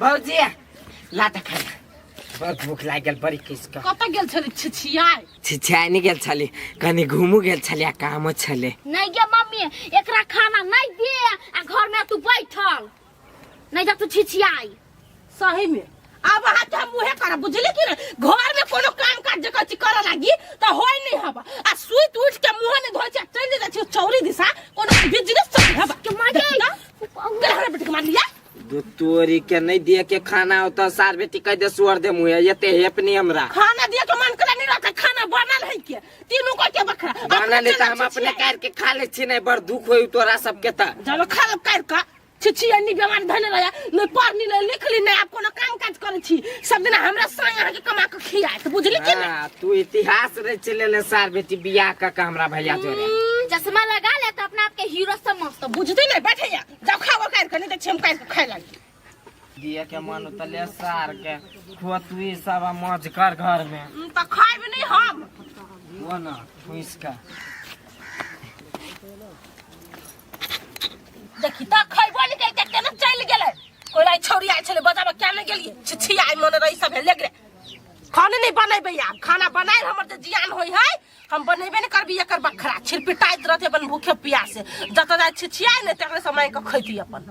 भौजी लाटा खाना बहुत भूख लागल बड़ी किसका कत गेल छली छिछियाई छिछियाई नहीं गेल छली कनी घूमू गेल छली काम छले नहीं गे मम्मी एकरा खाना नहीं दे आ घर में तू बैठल नहीं जा तू छिछियाई सही में अब हाथ हम मुहे कर बुझले कि घर में कोनो काम काज जका ची करे लागी त होय नहीं हबा आ सुई उठ के मुंह ने धोइ चल जा छी चौरी दिशा कोनो बिजनेस चल हबा के मागे घर बेटी के मार लिया दो तोरी के नहीं दिए के खाना होता सार बेटी कह दे सुअर दे मुहे येते हेपनी हमरा खाना दिए के मन करे नहीं रहता खाना बनल है के तीनों को के बखरा बनल है त हम अपने कर के खा ले छी नहीं बड़ दुख होई तोरा सब के त जब खा लब कर का छिछिया नहीं बीमार धने रहा नहीं पढ़नी नहीं लिखली नहीं आप कोनो काम काज करे छी सब दिन हमरा संग आके कमा के खियाए त बुझली कि नहीं हां तू इतिहास रे चले ले सार बेटी बियाह का हमरा भैया जोरे चश्मा लगा ले तो अपना आप के हीरो समझ तो बुझते नहीं बैठे या जब खाओ कर के नहीं तो छम कर के खाए लगी दिए के मन तले सार के खो तू ई सब मौज कर घर में तो खाए भी नहीं हम वो ना खुश का देखी ता खइबो निकल के केना चल गेले कोई लाई छोरी आइ छले बजाबा क्या नहीं गेलिए छिछी आई मन रही सब हेले गरे खाने नहीं बनेबे या खाना बनाए हमर जे जियान होई है हम बनेबे नहीं करबी एकर बखरा छिरपिटाइत रहते अपन भूखे प्यासे जत जाय छिछिया ने तकरे समय के खैती अपन।